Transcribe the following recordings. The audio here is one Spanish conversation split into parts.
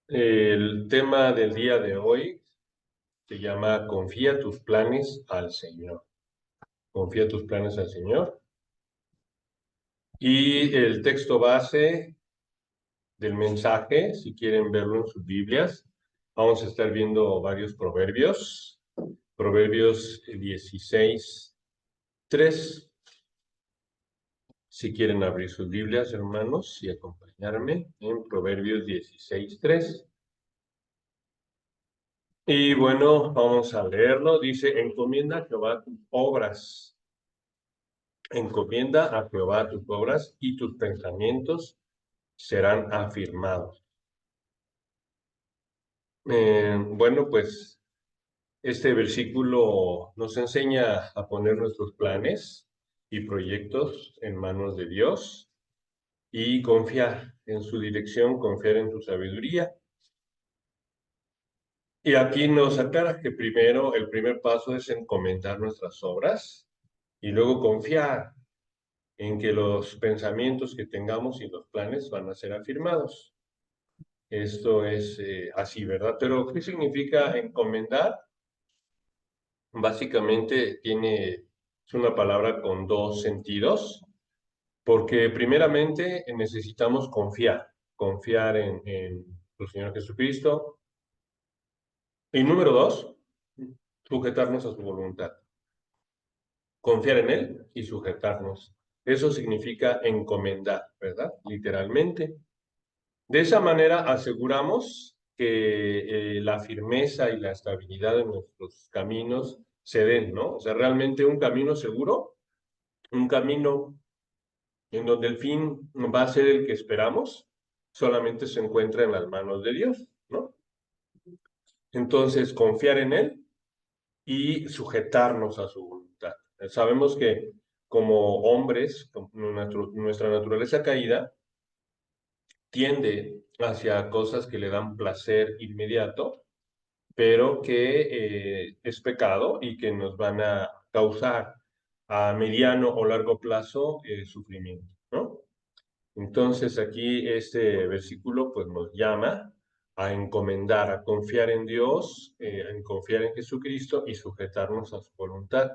El tema del día de hoy se llama Confía tus planes al Señor. Confía tus planes al Señor. Y el texto base del mensaje, si quieren verlo en sus Biblias, vamos a estar viendo varios proverbios. Proverbios 16:3. Si quieren abrir sus Biblias, hermanos, y acompañarme en Proverbios 16:3. Y bueno, vamos a leerlo. Dice, encomienda a Jehová tus obras. Encomienda a Jehová tus obras y tus pensamientos serán afirmados. Bueno, pues este versículo nos enseña a poner nuestros planes y proyectos en manos de Dios y confiar en su dirección, confiar en su sabiduría. Y aquí nos aclara que primero, el primer paso es encomendar nuestras obras y luego confiar en que los pensamientos que tengamos y los planes van a ser afirmados. Esto es así, ¿verdad? Pero, ¿qué significa encomendar? Básicamente es una palabra con dos sentidos, porque primeramente necesitamos confiar en el Señor Jesucristo. Y número dos, sujetarnos a su voluntad. Confiar en Él y sujetarnos. Eso significa encomendar, ¿verdad? Literalmente. De esa manera aseguramos que la firmeza y la estabilidad de nuestros caminos se den, ¿no? O sea, realmente un camino seguro, un camino en donde el fin va a ser el que esperamos, solamente se encuentra en las manos de Dios, ¿no? Entonces, confiar en Él y sujetarnos a su voluntad. Sabemos que como hombres, nuestra naturaleza caída, tiende hacia cosas que le dan placer inmediato, pero que es pecado y que nos van a causar a mediano o largo plazo sufrimiento, ¿no? Entonces aquí este versículo pues nos llama a encomendar, a confiar en Dios, a confiar en Jesucristo y sujetarnos a su voluntad.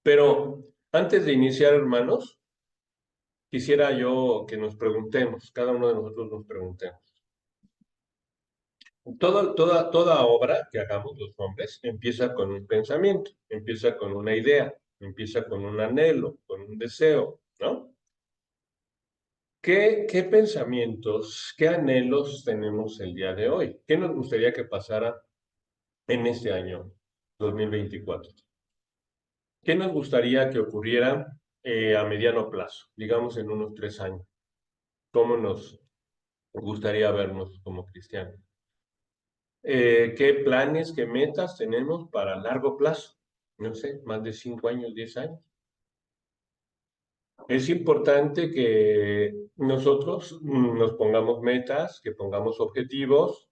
Pero antes de iniciar, hermanos, quisiera yo que nos preguntemos, cada uno de nosotros nos preguntemos. Toda obra que hagamos los hombres empieza con un pensamiento, empieza con una idea, empieza con un anhelo, con un deseo, ¿no? ¿Qué pensamientos, qué anhelos tenemos el día de hoy? ¿Qué nos gustaría que pasara en este año 2024? ¿Qué nos gustaría que ocurriera a mediano plazo, digamos en unos 3 años? ¿Cómo nos gustaría vernos como cristianos? ¿Qué planes, qué metas tenemos para largo plazo? No sé, más de 5 años, 10 años. Es importante que nosotros nos pongamos metas, que pongamos objetivos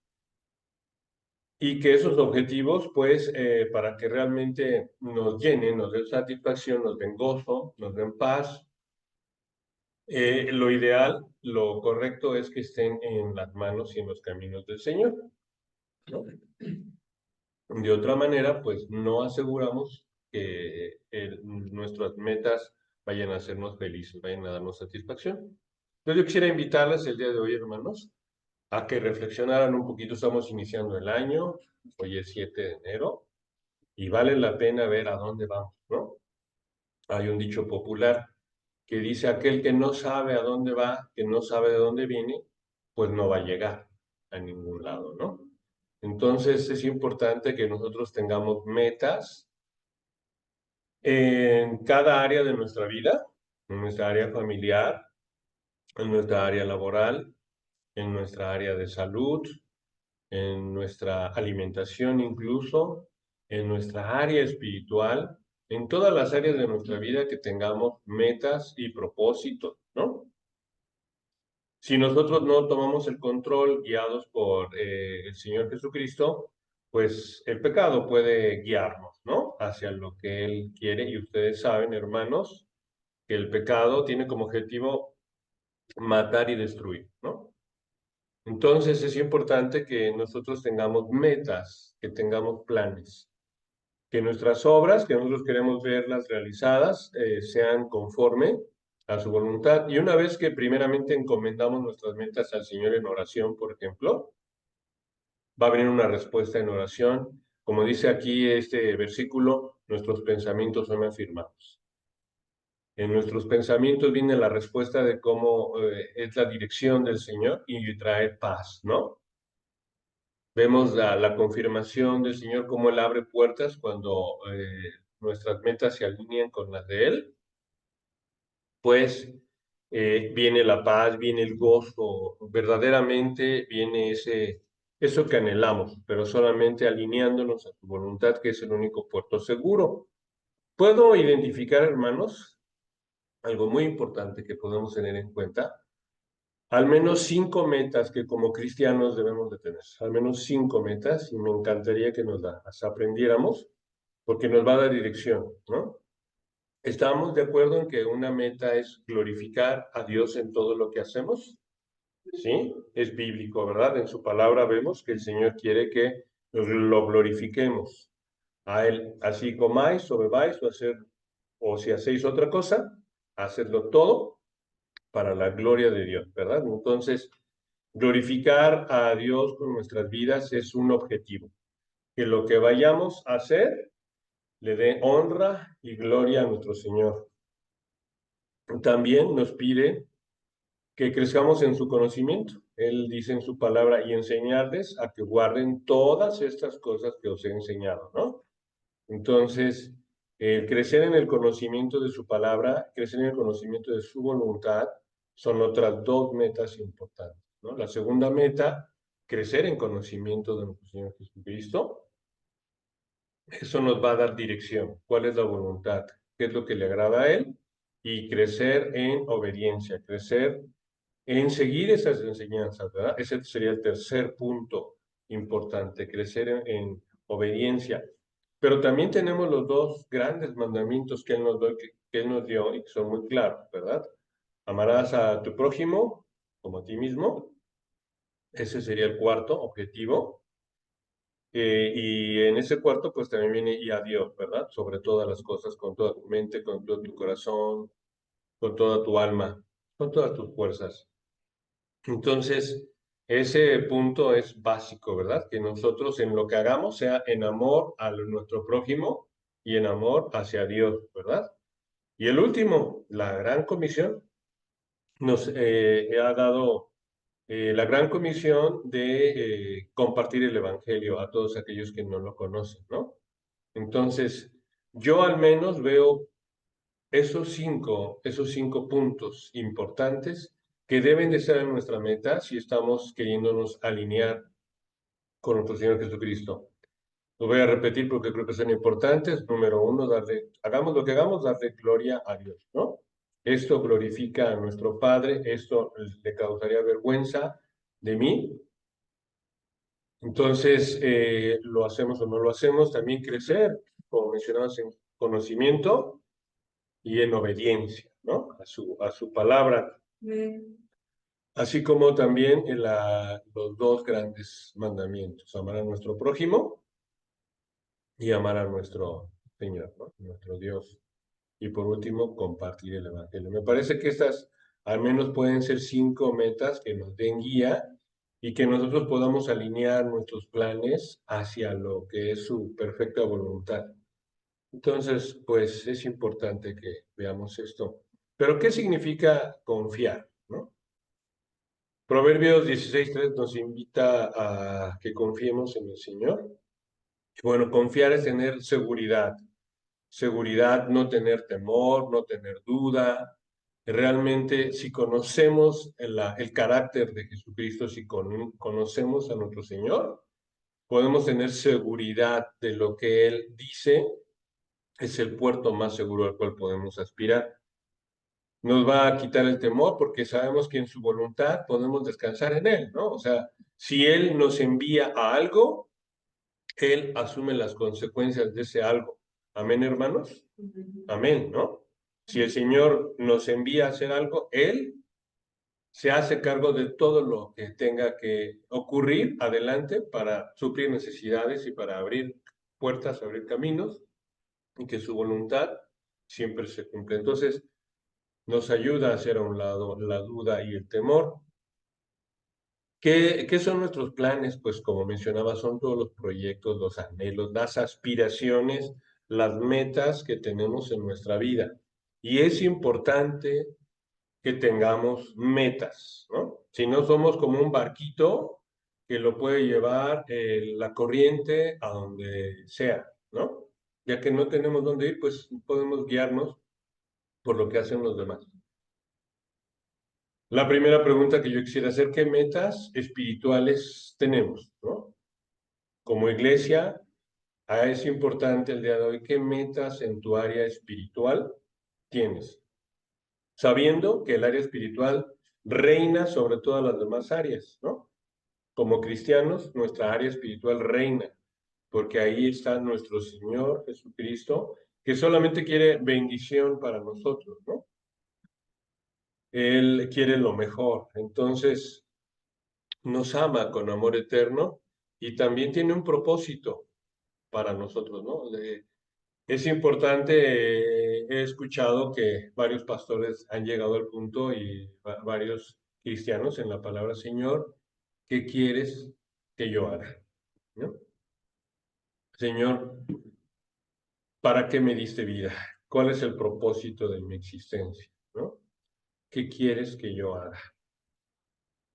y que esos objetivos, pues, para que realmente nos llenen, nos den satisfacción, nos den gozo, nos den paz, lo ideal, lo correcto es que estén en las manos y en los caminos del Señor, ¿no? De otra manera, pues no aseguramos que nuestras metas vayan a hacernos felices, vayan a darnos satisfacción. Entonces yo quisiera invitarles el día de hoy, hermanos, a que reflexionaran un poquito. Estamos iniciando el año, hoy es 7 de enero, y vale la pena ver a dónde vamos, ¿no? Hay un dicho popular que dice, aquel que no sabe a dónde va, que no sabe de dónde viene, pues no va a llegar a ningún lado, ¿no? Entonces es importante que nosotros tengamos metas en cada área de nuestra vida, en nuestra área familiar, en nuestra área laboral, en nuestra área de salud, en nuestra alimentación incluso, en nuestra área espiritual, en todas las áreas de nuestra vida que tengamos metas y propósitos, ¿no? Si nosotros no tomamos el control guiados por el Señor Jesucristo, pues el pecado puede guiarnos, ¿no? Hacia lo que Él quiere. Y ustedes saben, hermanos, que el pecado tiene como objetivo matar y destruir, ¿no? Entonces es importante que nosotros tengamos metas, que tengamos planes, que nuestras obras, que nosotros queremos verlas realizadas, sean conforme a su voluntad. Y una vez que primeramente encomendamos nuestras metas al Señor en oración, por ejemplo, va a venir una respuesta en oración. Como dice aquí este versículo, nuestros pensamientos son afirmados. En nuestros pensamientos viene la respuesta de cómo es la dirección del Señor y trae paz, ¿no? Vemos la confirmación del Señor, cómo Él abre puertas cuando nuestras metas se alinean con las de Él, pues viene la paz, viene el gozo, verdaderamente viene eso que anhelamos, pero solamente alineándonos a tu voluntad, que es el único puerto seguro. Puedo identificar, hermanos, algo muy importante que podemos tener en cuenta, al menos 5 metas que como cristianos debemos de tener, al menos 5 metas, y me encantaría que nos las aprendiéramos, porque nos va a dar dirección, ¿no? ¿Estamos de acuerdo en que una meta es glorificar a Dios en todo lo que hacemos? ¿Sí? Es bíblico, ¿verdad? En su palabra vemos que el Señor quiere que lo glorifiquemos a Él. Así comáis o bebáis o si hacéis otra cosa, hacedlo todo para la gloria de Dios, ¿verdad? Entonces, glorificar a Dios con nuestras vidas es un objetivo. Que lo que vayamos a hacer le dé honra y gloria a nuestro Señor. También nos pide que crezcamos en su conocimiento. Él dice en su palabra y enseñarles a que guarden todas estas cosas que os he enseñado, ¿no? Entonces, el crecer en el conocimiento de su palabra, crecer en el conocimiento de su voluntad, son otras 2 metas importantes, ¿no? La segunda meta, crecer en conocimiento de nuestro Señor Jesucristo. Eso nos va a dar dirección. ¿Cuál es la voluntad? ¿Qué es lo que le agrada a Él? Y crecer en obediencia, crecer en seguir esas enseñanzas, ¿verdad? Ese sería el tercer punto importante, crecer en obediencia. Pero también tenemos los 2 grandes mandamientos que que Él nos dio y que son muy claros, ¿verdad? Amarás a tu prójimo como a ti mismo. Ese sería el cuarto objetivo. Y en ese cuarto, pues también viene y a Dios, ¿verdad? Sobre todas las cosas, con toda tu mente, con todo tu corazón, con toda tu alma, con todas tus fuerzas. Entonces, ese punto es básico, ¿verdad? Que nosotros en lo que hagamos sea en amor a nuestro prójimo y en amor hacia Dios, ¿verdad? Y el último, la gran comisión, nos ha dado la gran comisión de compartir el Evangelio a todos aquellos que no lo conocen, ¿no? Entonces, yo al menos veo esos cinco puntos importantes que deben de ser nuestra meta si estamos queriéndonos alinear con nuestro Señor Jesucristo. Lo voy a repetir porque creo que son importantes. Número uno, hagamos lo que hagamos, darle gloria a Dios, ¿no? Esto glorifica a nuestro Padre, esto le causaría vergüenza de mí. Entonces, lo hacemos o no lo hacemos, también crecer, como mencionabas, en conocimiento y en obediencia, ¿no? A su palabra. Así como también en los 2 grandes mandamientos, amar a nuestro prójimo y amar a nuestro Señor, ¿no? Nuestro Dios. Y por último, compartir el Evangelio. Me parece que estas al menos pueden ser 5 metas que nos den guía y que nosotros podamos alinear nuestros planes hacia lo que es su perfecta voluntad. Entonces, pues es importante que veamos esto. Pero, ¿qué significa confiar, no? Proverbios 16:3 nos invita a que confiemos en el Señor. Bueno, confiar es tener seguridad. Seguridad, no tener temor, no tener duda. Realmente, si conocemos el carácter de Jesucristo, si conocemos a nuestro Señor, podemos tener seguridad de lo que Él dice es el puerto más seguro al cual podemos aspirar. Nos va a quitar el temor porque sabemos que en su voluntad podemos descansar en Él, ¿no? O sea, si Él nos envía a algo, Él asume las consecuencias de ese algo. Amén, hermanos. Amén, ¿no? Si el Señor nos envía a hacer algo, Él se hace cargo de todo lo que tenga que ocurrir adelante para suplir necesidades y para abrir puertas, abrir caminos, y que su voluntad siempre se cumple. Entonces, nos ayuda a hacer a un lado la duda y el temor. ¿Qué son nuestros planes? Pues como mencionaba, son todos los proyectos, los anhelos, las aspiraciones, las metas que tenemos en nuestra vida. Y es importante que tengamos metas, ¿no? Si no somos como un barquito que lo puede llevar la corriente a donde sea, ¿no? Ya que no tenemos dónde ir, pues podemos guiarnos por lo que hacen los demás. La primera pregunta que yo quisiera hacer, ¿qué metas espirituales tenemos, ¿no? Como iglesia, es importante el día de hoy, ¿qué metas en tu área espiritual tienes? Sabiendo que el área espiritual reina sobre todas las demás áreas, ¿no? Como cristianos, nuestra área espiritual reina, porque ahí está nuestro Señor Jesucristo, que solamente quiere bendición para nosotros, ¿no? Él quiere lo mejor, entonces nos ama con amor eterno y también tiene un propósito para nosotros, ¿no? Es importante, he escuchado que varios pastores han llegado al punto y varios cristianos en la palabra Señor, ¿qué quieres que yo haga? ¿No? Señor, ¿para qué me diste vida? ¿Cuál es el propósito de mi existencia? ¿No? ¿Qué quieres que yo haga?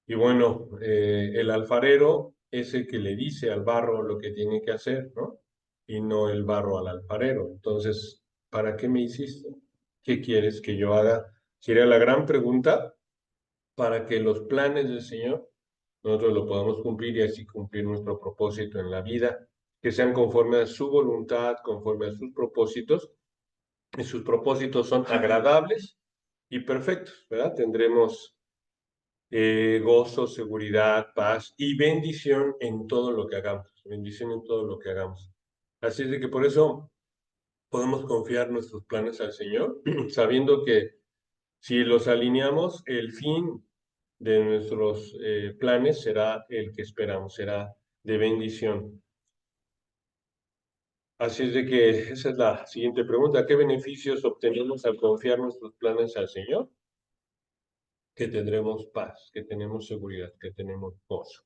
Y bueno, el alfarero es el que le dice al barro lo que tiene que hacer, ¿no? Y no el barro al alfarero. Entonces, ¿para qué me hiciste? ¿Qué quieres que yo haga? Sería la gran pregunta para que los planes del Señor nosotros lo podamos cumplir y así cumplir nuestro propósito en la vida, que sean conforme a su voluntad, conforme a sus propósitos, y sus propósitos son agradables y perfectos, ¿verdad? Tendremos gozo, seguridad, paz y bendición en todo lo que hagamos, bendición en todo lo que hagamos. Así es de que por eso podemos confiar nuestros planes al Señor, sabiendo que si los alineamos, el fin de nuestros planes será el que esperamos, será de bendición. Así es de que esa es la siguiente pregunta. ¿Qué beneficios obtenemos al confiar nuestros planes al Señor? Que tendremos paz, que tenemos seguridad, que tenemos gozo.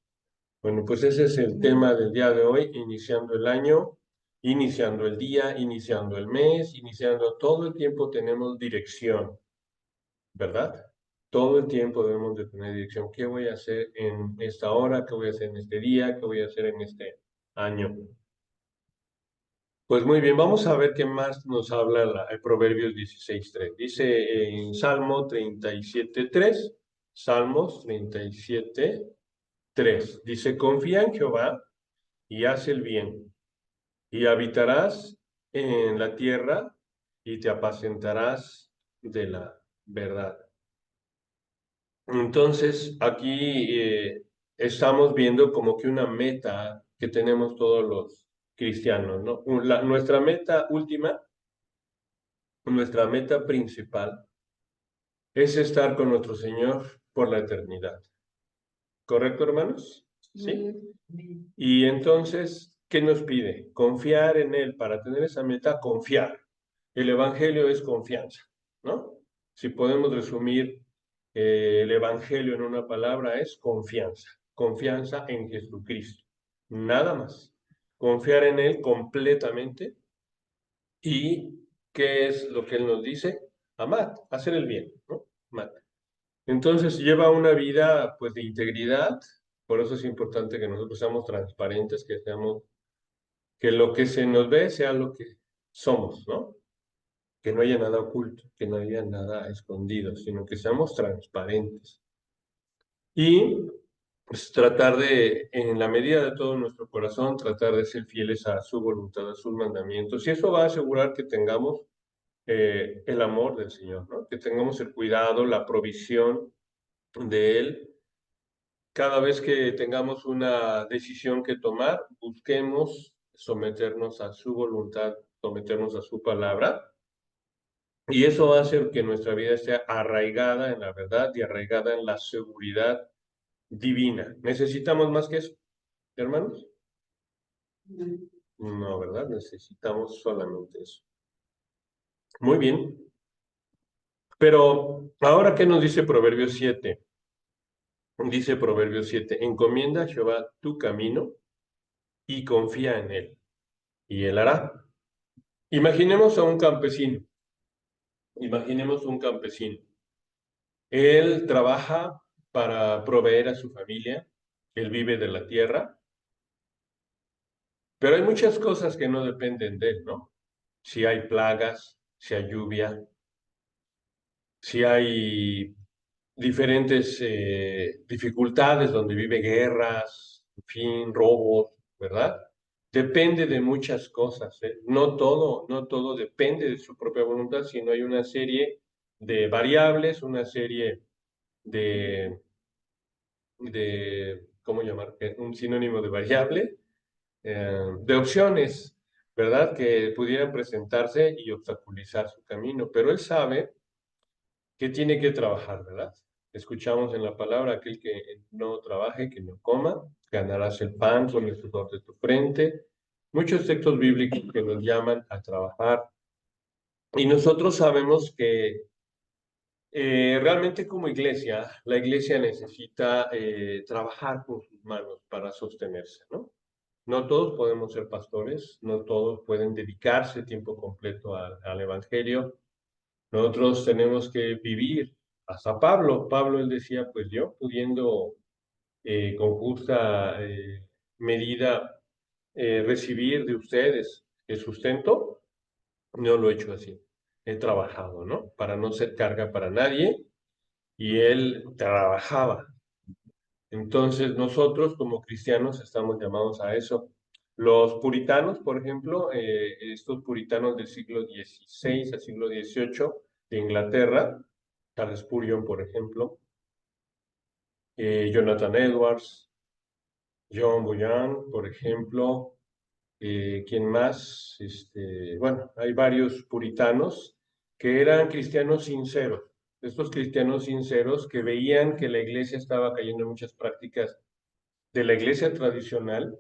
Bueno, pues ese es el tema del día de hoy, iniciando el año, iniciando el día, iniciando el mes, iniciando todo el tiempo tenemos dirección, ¿verdad? Todo el tiempo debemos de tener dirección. ¿Qué voy a hacer en esta hora? ¿Qué voy a hacer en este día? ¿Qué voy a hacer en este año? Pues muy bien, vamos a ver qué más nos habla el Proverbios 16:3. Dice en Salmo 37:3, Salmos 37:3. Dice, confía en Jehová y haz el bien, y habitarás en la tierra y te apacentarás de la verdad. Entonces, aquí estamos viendo como que una meta que tenemos todos los cristianos, ¿no? Nuestra meta última, nuestra meta principal es estar con nuestro Señor por la eternidad. ¿Correcto, hermanos? ¿Sí? Y entonces, ¿qué nos pide? Confiar en Él. Para tener esa meta, confiar. El Evangelio es confianza, ¿no? Si podemos resumir el Evangelio en una palabra, es confianza. Confianza en Jesucristo. Nada más. Confiar en Él completamente. ¿Y qué es lo que Él nos dice? Amar, hacer el bien, ¿no? Amar. Entonces lleva una vida pues de integridad, por eso es importante que nosotros seamos transparentes, que seamos, que lo que se nos ve sea lo que somos, ¿no? Que no haya nada oculto, que no haya nada escondido, sino que seamos transparentes. Y pues tratar de, en la medida de todo nuestro corazón, tratar de ser fieles a su voluntad, a sus mandamientos. Y eso va a asegurar que tengamos el amor del Señor, ¿no? Que tengamos el cuidado, la provisión de Él. Cada vez que tengamos una decisión que tomar, busquemos someternos a su voluntad, someternos a su palabra Y eso va a hacer que nuestra vida esté arraigada en la verdad y arraigada en la seguridad divina. ¿Necesitamos más que eso, hermanos? No, ¿verdad? Necesitamos solamente eso. Muy bien. Pero ahora, ¿qué nos dice Proverbios 7? Dice Proverbios 7, encomienda a Jehová tu camino y confía en él, y él hará. Imaginemos a un campesino, imaginemos un campesino. Él trabaja para proveer a su familia, él vive de la tierra, pero hay muchas cosas que no dependen de él, ¿no? Si hay plagas, si hay lluvia, si hay diferentes dificultades donde vive guerras, en fin, robos, ¿verdad? Depende de muchas cosas, ¿eh? No todo depende de su propia voluntad, sino hay una serie de variables, una serie de, ¿cómo llamar? Un sinónimo de variable, de opciones, ¿verdad? Que pudieran presentarse y obstaculizar su camino, pero él sabe que tiene que trabajar, ¿verdad? Escuchamos en la palabra, aquel que no trabaje, que no coma, ganarás el pan con el sudor de tu frente. Muchos textos bíblicos que nos llaman a trabajar. Y nosotros sabemos que realmente como iglesia, la iglesia necesita trabajar con sus manos para sostenerse, ¿no? No todos podemos ser pastores, no todos pueden dedicarse tiempo completo al evangelio. Nosotros tenemos que vivir. Hasta Pablo él decía, pues yo pudiendo con justa medida recibir de ustedes el sustento, no lo he hecho así. He trabajado, ¿no? Para no ser carga para nadie y él trabajaba. Entonces nosotros como cristianos estamos llamados a eso. Los puritanos, por ejemplo, estos puritanos del siglo XVI al siglo XVIII de Inglaterra, Charles Spurgeon, por ejemplo, Jonathan Edwards, John Bunyan, por ejemplo, ¿quién más? Bueno, hay varios puritanos que eran cristianos sinceros. Estos cristianos sinceros que veían que la iglesia estaba cayendo en muchas prácticas de la iglesia tradicional,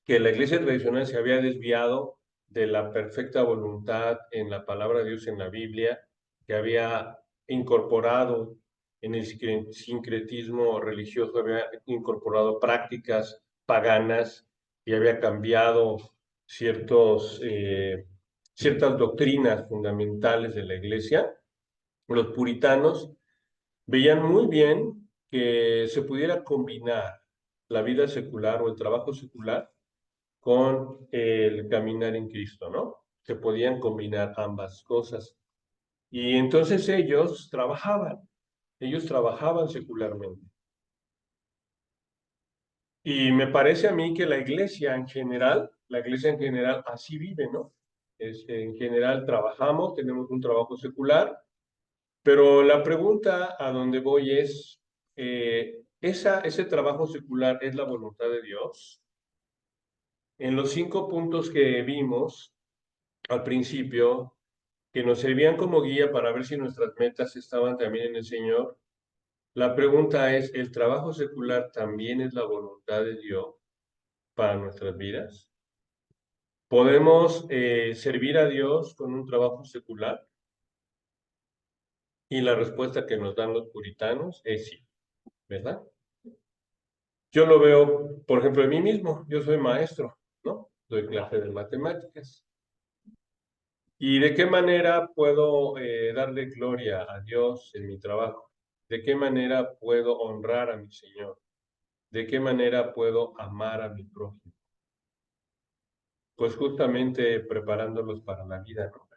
que la iglesia tradicional se había desviado de la perfecta voluntad en la palabra de Dios en la Biblia, que había incorporado en el sincretismo religioso, había incorporado prácticas paganas y había cambiado ciertas doctrinas fundamentales de la iglesia. Los puritanos veían muy bien que se pudiera combinar la vida secular o el trabajo secular con el caminar en Cristo, ¿no? Se podían combinar ambas cosas. Y entonces ellos trabajaban secularmente. Y me parece a mí que la iglesia en general así vive, ¿no? En general trabajamos, tenemos un trabajo secular, pero la pregunta a donde voy es, ¿ese trabajo secular es la voluntad de Dios? En los 5 puntos que vimos al principio, que nos servían como guía para ver si nuestras metas estaban también en el Señor, la pregunta es, ¿el trabajo secular también es la voluntad de Dios para nuestras vidas? ¿Podemos servir a Dios con un trabajo secular? Y la respuesta que nos dan los puritanos es sí, ¿verdad? Yo lo veo, por ejemplo, en mí mismo. Yo soy maestro, ¿no? Doy clase de matemáticas. ¿Y de qué manera puedo darle gloria a Dios en mi trabajo? ¿De qué manera puedo honrar a mi Señor? ¿De qué manera puedo amar a mi prójimo? Pues justamente preparándolos para la vida, ¿no?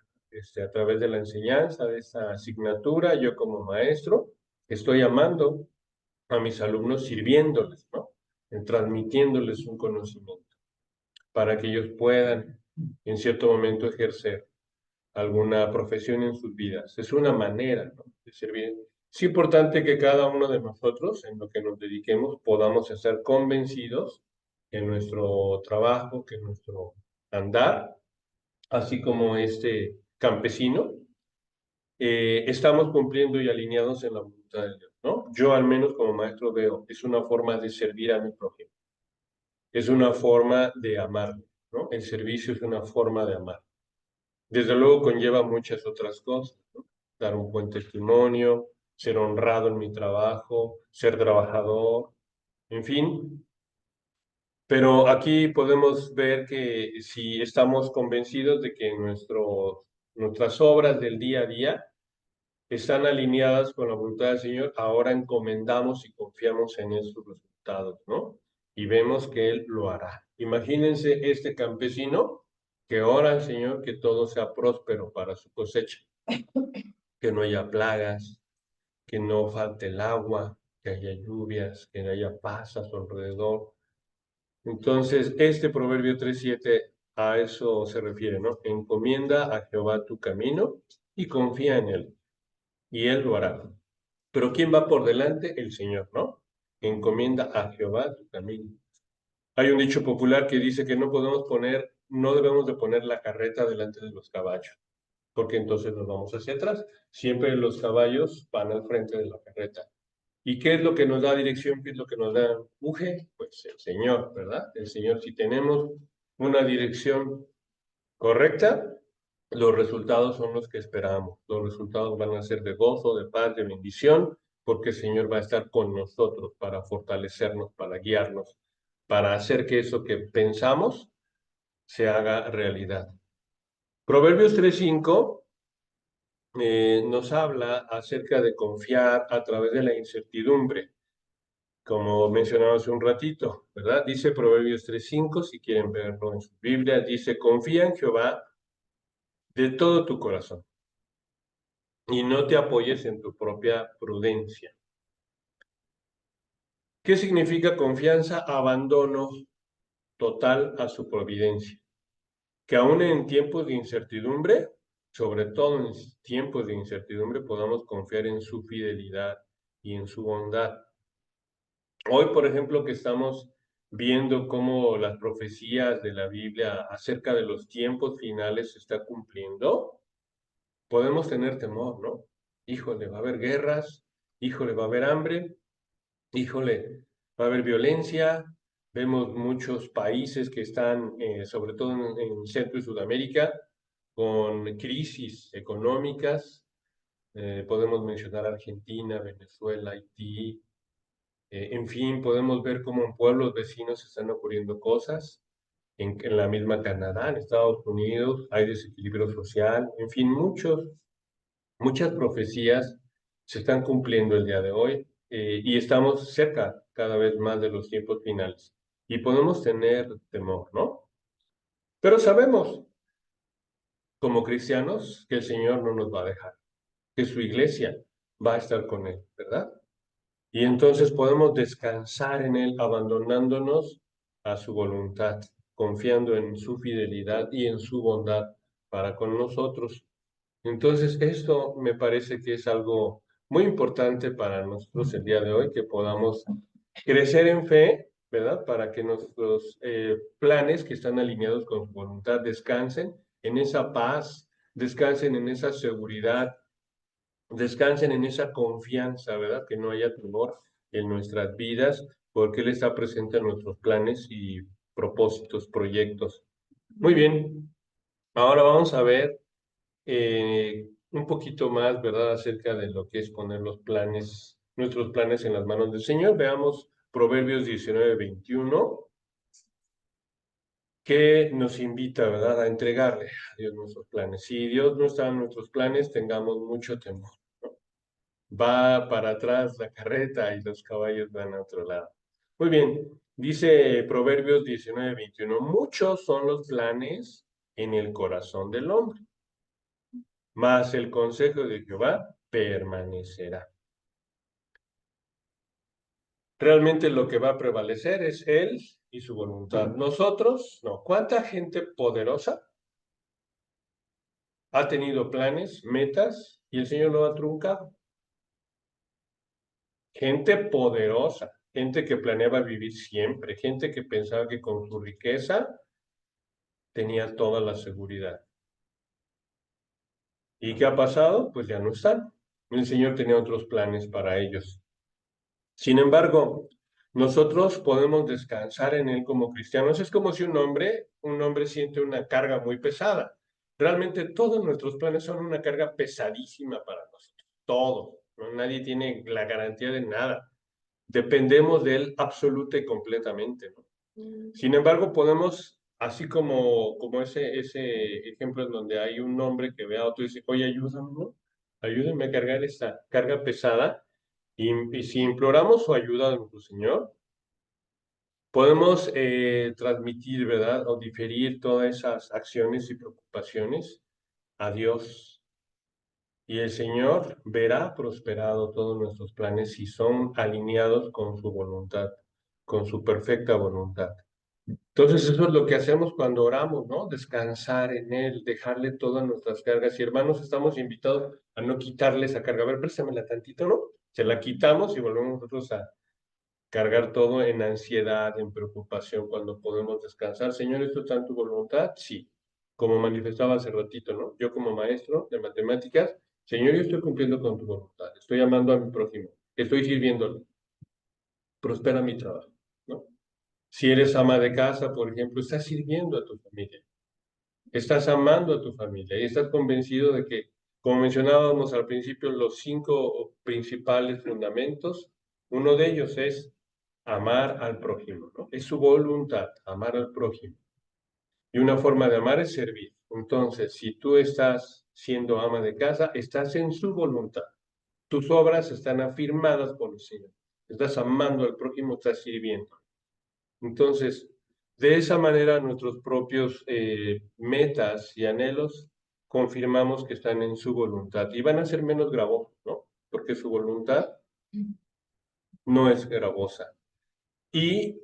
A través de la enseñanza de esa asignatura, yo como maestro estoy amando a mis alumnos sirviéndoles, ¿no? Transmitiéndoles un conocimiento para que ellos puedan en cierto momento ejercer alguna profesión en sus vidas. Es una manera, ¿no?, de servir. Es importante que cada uno de nosotros, en lo que nos dediquemos, podamos estar convencidos que nuestro trabajo, que nuestro andar, así como este campesino, estamos cumpliendo y alineados en la voluntad de Dios, ¿no? Yo al menos como maestro veo, es una forma de servir a mi prójimo, es una forma de amar, ¿no? El servicio es una forma de amar. Desde luego conlleva muchas otras cosas, ¿no? Dar un buen testimonio, ser honrado en mi trabajo, ser trabajador, en fin. Pero aquí podemos ver que si estamos convencidos de que nuestras obras del día a día están alineadas con la voluntad del Señor, ahora encomendamos y confiamos en esos resultados, ¿no? Y vemos que Él lo hará. Imagínense este campesino que ora al Señor que todo sea próspero para su cosecha, que no haya plagas, que no falte el agua, que haya lluvias, que haya paz a su alrededor. Entonces, este Proverbio 3:7 a eso se refiere, ¿no? Encomienda a Jehová tu camino y confía en Él, y Él lo hará. Pero ¿quién va por delante? El Señor, ¿no? Encomienda a Jehová tu camino. Hay un dicho popular que dice que no debemos de poner la carreta delante de los caballos, porque entonces nos vamos hacia atrás. Siempre los caballos van al frente de la carreta. ¿Y qué es lo que nos da dirección? ¿Qué es lo que nos da empuje? Pues el Señor, ¿verdad? El Señor, si tenemos una dirección correcta, los resultados son los que esperamos. Los resultados van a ser de gozo, de paz, de bendición, porque el Señor va a estar con nosotros para fortalecernos, para guiarnos, para hacer que eso que pensamos se haga realidad. Proverbios 3:5 nos habla acerca de confiar a través de la incertidumbre, como mencionaba hace un ratito, ¿verdad? Dice Proverbios 3:5, si quieren verlo en su Biblia, dice, confía en Jehová de todo tu corazón y no te apoyes en tu propia prudencia. ¿Qué significa confianza? Abandono total a su providencia. Que aún en tiempos de incertidumbre, sobre todo en tiempos de incertidumbre, podamos confiar en su fidelidad y en su bondad. Hoy, por ejemplo, que estamos viendo cómo las profecías de la Biblia acerca de los tiempos finales se está cumpliendo, podemos tener temor, ¿no? Híjole, va a haber guerras, híjole, va a haber hambre, híjole, va a haber violencia. Vemos muchos países que están, sobre todo en Centro y Sudamérica, con crisis económicas. Podemos mencionar Argentina, Venezuela, Haití. En fin, podemos ver cómo en pueblos vecinos están ocurriendo cosas. En la misma Canadá, en Estados Unidos, hay desequilibrio social. En fin, muchas profecías se están cumpliendo el día de hoy, y estamos cerca cada vez más de los tiempos finales. Y podemos tener temor, ¿no? Pero sabemos, como cristianos, que el Señor no nos va a dejar, que su iglesia va a estar con Él, ¿verdad? Y entonces podemos descansar en Él, abandonándonos a su voluntad, confiando en su fidelidad y en su bondad para con nosotros. Entonces, esto me parece que es algo muy importante para nosotros el día de hoy, que podamos crecer en fe, ¿verdad? Para que nuestros planes que están alineados con su voluntad descansen en esa paz, descansen en esa seguridad, descansen en esa confianza, ¿verdad? Que no haya temor en nuestras vidas, porque Él está presente en nuestros planes y propósitos, proyectos. Muy bien, ahora vamos a ver un poquito más, ¿verdad?, acerca de lo que es poner los planes, nuestros planes en las manos del Señor. Veamos Proverbios 19:21, que nos invita, ¿verdad?, a entregarle a Dios nuestros planes. Si Dios no está en nuestros planes, tengamos mucho temor. Va para atrás la carreta y los caballos van a otro lado. Muy bien, dice Proverbios 19:21, muchos son los planes en el corazón del hombre, mas el consejo de Jehová permanecerá. Realmente lo que va a prevalecer es Él y su voluntad. Nosotros, no. ¿Cuánta gente poderosa ha tenido planes, metas, y el Señor lo ha truncado? Gente poderosa, gente que planeaba vivir siempre, gente que pensaba que con su riqueza tenía toda la seguridad. ¿Y qué ha pasado? Pues ya no están. El Señor tenía otros planes para ellos. Sin embargo, nosotros podemos descansar en Él como cristianos. Es como si un hombre siente una carga muy pesada. Realmente todos nuestros planes son una carga pesadísima para nosotros. Todos. ¿No? Nadie tiene la garantía de nada. Dependemos de Él absoluta y completamente, ¿no? Sin embargo, podemos, así como ese ejemplo en donde hay un hombre que ve a otro y dice, oye, ayúdame, ¿no? Ayúdame a cargar esta carga pesada. Y si imploramos su ayuda a nuestro Señor, podemos transmitir, ¿verdad? O diferir todas esas acciones y preocupaciones a Dios. Y el Señor verá prosperado todos nuestros planes si son alineados con su voluntad, con su perfecta voluntad. Entonces eso es lo que hacemos cuando oramos, ¿no? Descansar en Él, dejarle todas nuestras cargas. Y hermanos, estamos invitados a no quitarle esa carga. A ver, préstamela tantito, ¿no? Se la quitamos y volvemos nosotros a cargar todo en ansiedad, en preocupación, cuando podemos descansar. Señor, ¿esto está en tu voluntad? Sí. Como manifestaba hace ratito, ¿no? Yo como maestro de matemáticas, Señor, yo estoy cumpliendo con tu voluntad. Estoy amando a mi prójimo. Estoy sirviéndole. Prospera mi trabajo, ¿no? Si eres ama de casa, por ejemplo, estás sirviendo a tu familia, estás amando a tu familia y estás convencido de que, como mencionábamos al principio, los 5 principales fundamentos, uno de ellos es amar al prójimo, ¿no? Es su voluntad, amar al prójimo. Y una forma de amar es servir. Entonces, si tú estás siendo ama de casa, estás en su voluntad. Tus obras están afirmadas por el Señor. Estás amando al prójimo, estás sirviendo. Entonces, de esa manera nuestros propios metas y anhelos confirmamos que están en su voluntad y van a ser menos gravosos, ¿no? Porque su voluntad no es gravosa. Y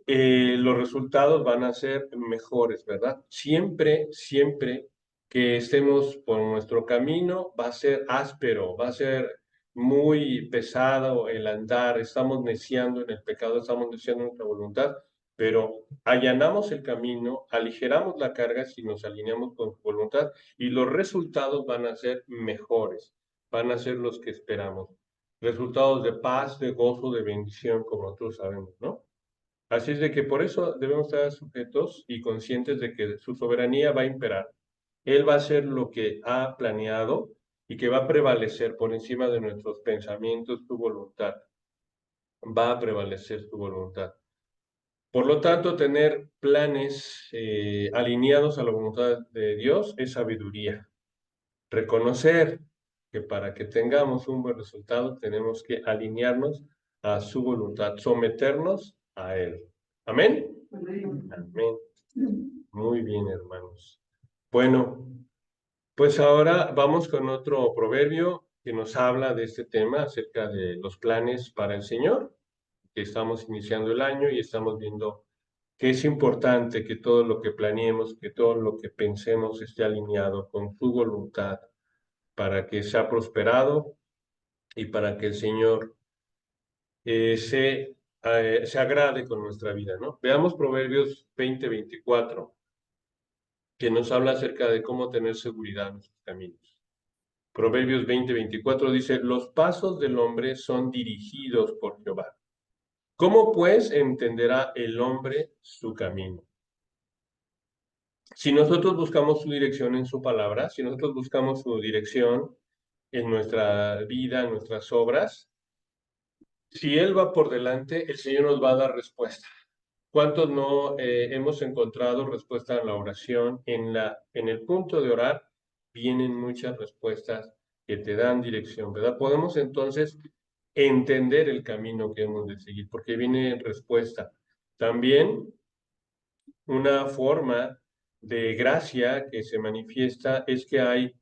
los resultados van a ser mejores, ¿verdad? Siempre, siempre que estemos por nuestro camino, va a ser áspero, va a ser muy pesado el andar, estamos neciando en el pecado, estamos neciando en nuestra voluntad, pero allanamos el camino, aligeramos la carga si nos alineamos con su voluntad y los resultados van a ser mejores, van a ser los que esperamos. Resultados de paz, de gozo, de bendición, como nosotros sabemos, ¿no? Así es de que por eso debemos estar sujetos y conscientes de que su soberanía va a imperar. Él va a hacer lo que ha planeado y que va a prevalecer por encima de nuestros pensamientos, su voluntad. Va a prevalecer su voluntad. Por lo tanto, tener planes alineados a la voluntad de Dios es sabiduría. Reconocer que para que tengamos un buen resultado tenemos que alinearnos a su voluntad, someternos a Él. Amén. Amén. Muy bien, hermanos. Bueno, pues ahora vamos con otro proverbio que nos habla de este tema acerca de los planes para el Señor, que estamos iniciando el año y estamos viendo que es importante que todo lo que planeemos, que todo lo que pensemos esté alineado con su voluntad para que sea prosperado y para que el Señor se agrade con nuestra vida, ¿no? Veamos Proverbios 20:24, que nos habla acerca de cómo tener seguridad en nuestros caminos. Proverbios 20:24 dice, los pasos del hombre son dirigidos por Jehová. ¿Cómo pues entenderá el hombre su camino? Si nosotros buscamos su dirección en su palabra, si nosotros buscamos su dirección en nuestra vida, en nuestras obras, si Él va por delante, el Señor nos va a dar respuesta. ¿Cuántos no hemos encontrado respuesta en la oración? En el punto de orar vienen muchas respuestas que te dan dirección, ¿verdad? Podemos entonces entender el camino que hemos de seguir, porque viene respuesta. También una forma de gracia que se manifiesta es que hay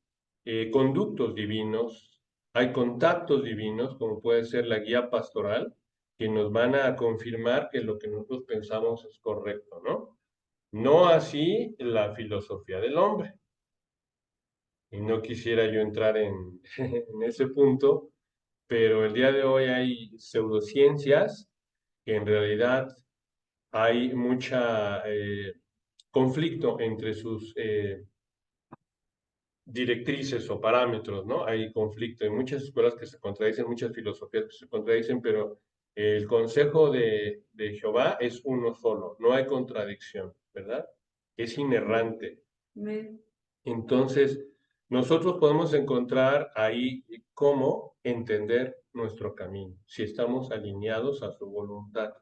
conductos divinos, hay contactos divinos, como puede ser la guía pastoral, que nos van a confirmar que lo que nosotros pensamos es correcto, ¿no? No así la filosofía del hombre. Y no quisiera yo entrar en ese punto, pero el día de hoy hay pseudociencias que en realidad hay mucha conflicto entre sus directrices o parámetros, ¿no? Hay conflicto. Hay muchas escuelas que se contradicen, muchas filosofías que se contradicen, pero el consejo de Jehová es uno solo, no hay contradicción, ¿verdad? Es inerrante. Amén. Entonces, nosotros podemos encontrar ahí cómo entender nuestro camino, si estamos alineados a su voluntad.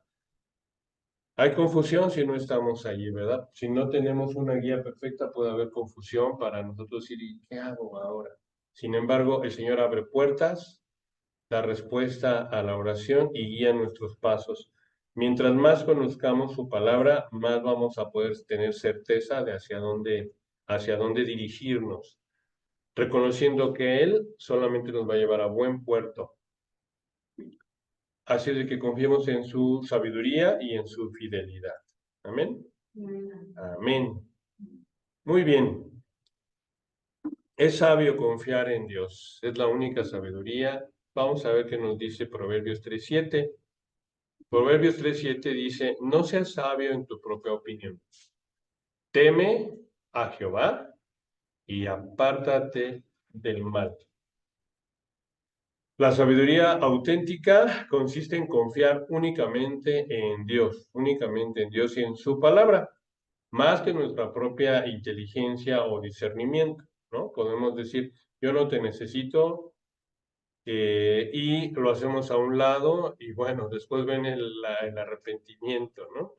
Hay confusión si no estamos allí, ¿verdad? Si no tenemos una guía perfecta, puede haber confusión para nosotros decir, ¿y qué hago ahora? Sin embargo, el Señor abre puertas, da respuesta a la oración y guía nuestros pasos. Mientras más conozcamos su palabra, más vamos a poder tener certeza de hacia dónde dirigirnos, reconociendo que Él solamente nos va a llevar a buen puerto. Así de que confiemos en su sabiduría y en su fidelidad. Amén. Amén. Amén. Muy bien. Es sabio confiar en Dios. Es la única sabiduría. Vamos a ver qué nos dice Proverbios 3:7. Proverbios 3:7 dice, no seas sabio en tu propia opinión. Teme a Jehová y apártate del mal. La sabiduría auténtica consiste en confiar únicamente en Dios y en su palabra, más que nuestra propia inteligencia o discernimiento, ¿no? Podemos decir, yo no te necesito, y lo hacemos a un lado y bueno, después viene el arrepentimiento, ¿no?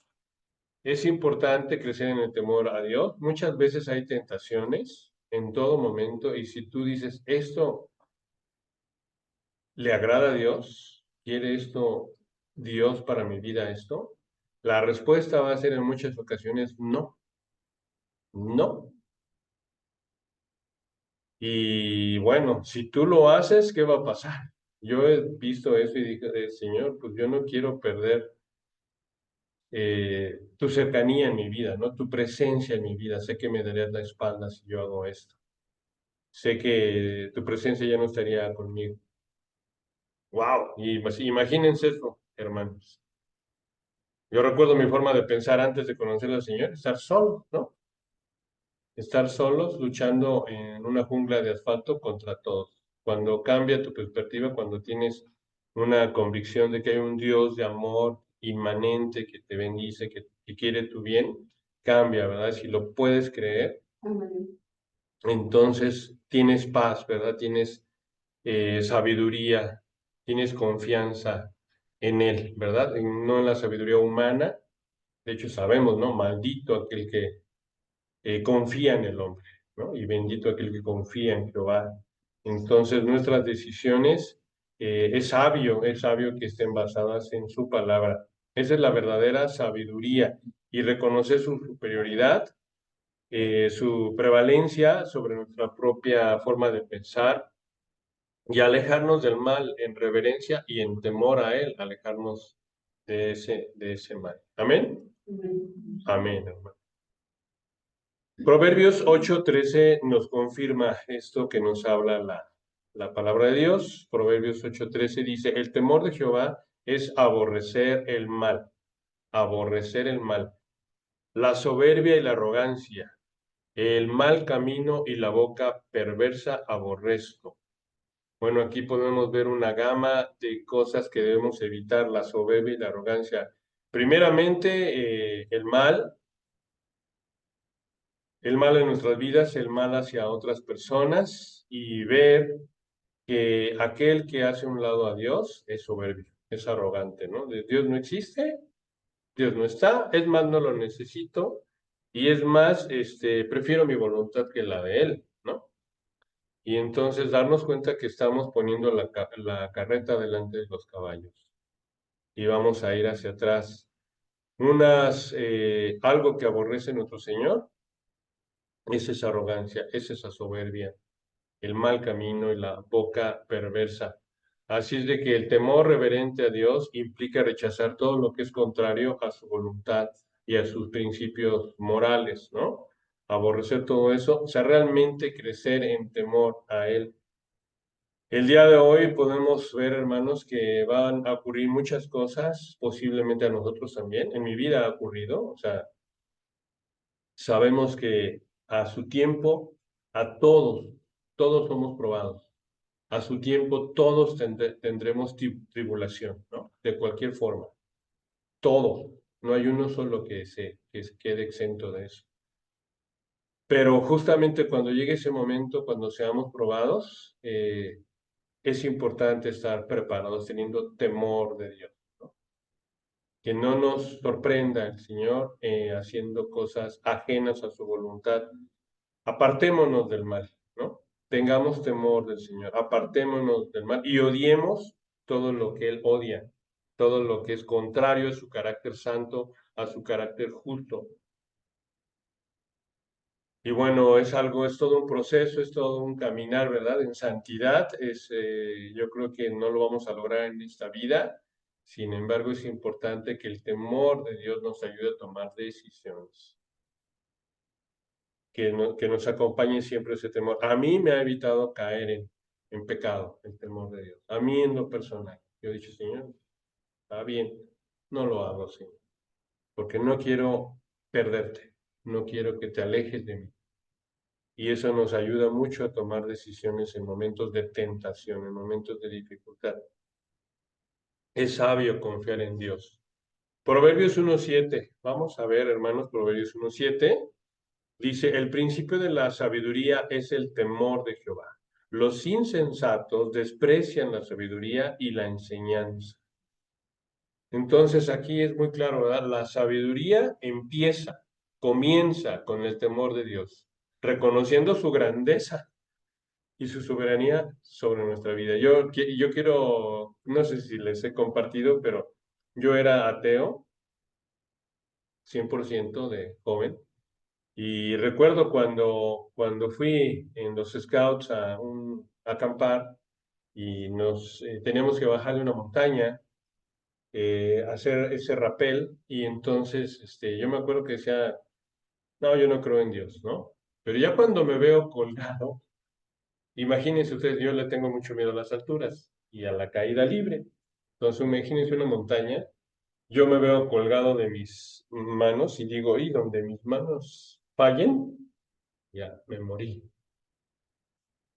Es importante crecer en el temor a Dios. Muchas veces hay tentaciones en todo momento y si tú dices, esto le agrada a Dios, ¿quiere esto Dios para mi vida esto? La respuesta va a ser en muchas ocasiones no, no. Y bueno, si tú lo haces, ¿qué va a pasar? Yo he visto eso y dije, Señor, pues yo no quiero perder tu cercanía en mi vida, ¿no? Tu presencia en mi vida. Sé que me darías la espalda si yo hago esto. Sé que tu presencia ya no estaría conmigo. ¡Wow! Y pues, imagínense eso, hermanos. Yo recuerdo mi forma de pensar antes de conocer al Señor, estar solo, ¿no? Estar solos luchando en una jungla de asfalto contra todos. Cuando cambia tu perspectiva, cuando tienes una convicción de que hay un Dios de amor inmanente que te bendice, que quiere tu bien, cambia, ¿verdad? Si lo puedes creer, Amén. entonces tienes paz, ¿verdad? Tienes sabiduría, tienes confianza en Él, ¿verdad? No en la sabiduría humana. De hecho, sabemos, ¿no? Maldito aquel que confía en el hombre, ¿no? Y bendito aquel que confía en Jehová. Entonces, nuestras decisiones, es sabio que estén basadas en su palabra. Esa es la verdadera sabiduría y reconocer su superioridad, su prevalencia sobre nuestra propia forma de pensar y alejarnos del mal en reverencia y en temor a él, alejarnos de ese mal. Amén. Amén. Amén, hermano. Proverbios 8:13 nos confirma esto que nos habla la palabra de Dios. Proverbios 8:13 dice, el temor de Jehová es aborrecer el mal, aborrecer el mal, la soberbia y la arrogancia, el mal camino y la boca perversa aborrezco. Bueno, aquí podemos ver una gama de cosas que debemos evitar, la soberbia y la arrogancia. Primeramente, el mal en nuestras vidas, el mal hacia otras personas y ver que aquel que hace un lado a Dios es soberbio, es arrogante, ¿no? Dios no existe, Dios no está, es más, no lo necesito y es más, prefiero mi voluntad que la de Él, ¿no? Y entonces darnos cuenta que estamos poniendo la carreta delante de los caballos y vamos a ir hacia atrás. Algo que aborrece nuestro Señor es esa arrogancia, es esa soberbia, el mal camino y la boca perversa. Así es de que el temor reverente a Dios implica rechazar todo lo que es contrario a su voluntad y a sus principios morales, ¿no? Aborrecer todo eso, o sea, realmente crecer en temor a Él. El día de hoy podemos ver, hermanos, que van a ocurrir muchas cosas, posiblemente a nosotros también. En mi vida ha ocurrido, o sea, sabemos que a su tiempo, a todos todos somos probados. A su tiempo todos tendremos tribulación, ¿no? De cualquier forma. Todos. No hay uno solo que se quede exento de eso. Pero justamente cuando llegue ese momento, cuando seamos probados, es importante estar preparados, teniendo temor de Dios, ¿no? Que no nos sorprenda el Señor haciendo cosas ajenas a su voluntad. Apartémonos del mal, ¿no? Tengamos temor del Señor, apartémonos del mal y odiemos todo lo que Él odia, todo lo que es contrario a su carácter santo, a su carácter justo. Y bueno, es todo un proceso, es todo un caminar, ¿verdad? En santidad, yo creo que no lo vamos a lograr en esta vida. Sin embargo, es importante que el temor de Dios nos ayude a tomar decisiones, que nos acompañe siempre ese temor. A mí me ha evitado caer en pecado, el temor de Dios. A mí en lo personal. Yo he dicho, Señor, está bien, no lo hago, Señor, porque no quiero perderte, no quiero que te alejes de mí. Y eso nos ayuda mucho a tomar decisiones en momentos de tentación, en momentos de dificultad. Es sabio confiar en Dios. Proverbios 1:7. Vamos a ver, hermanos, Proverbios 1:7. Dice, el principio de la sabiduría es el temor de Jehová. Los insensatos desprecian la sabiduría y la enseñanza. Entonces aquí es muy claro, ¿verdad? La sabiduría comienza con el temor de Dios, reconociendo su grandeza y su soberanía sobre nuestra vida. Yo quiero, no sé si les he compartido, pero yo era ateo, 100% de joven, y recuerdo cuando fui en los Scouts a acampar y nos teníamos que bajar de una montaña, hacer ese rappel, y entonces yo me acuerdo que decía, no, yo no creo en Dios, ¿no? Pero ya cuando me veo colgado, imagínense ustedes, yo le tengo mucho miedo a las alturas y a la caída libre. Entonces, imagínense una montaña, yo me veo colgado de mis manos y digo, y donde mis manos fallen, ya me morí.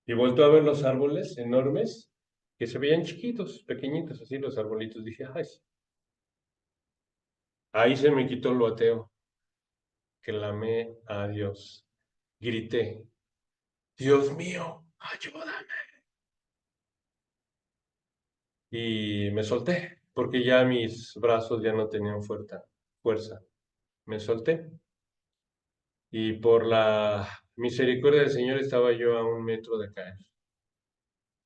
Y vuelto a ver los árboles enormes que se veían chiquitos, pequeñitos, así los arbolitos. Dije, ay, sí. Ahí se me quitó lo ateo, clamé a Dios, grité, Dios mío, ayúdame. Y me solté, porque ya mis brazos ya no tenían fuerza. Me solté y por la misericordia del Señor estaba yo a 1 metro de caer.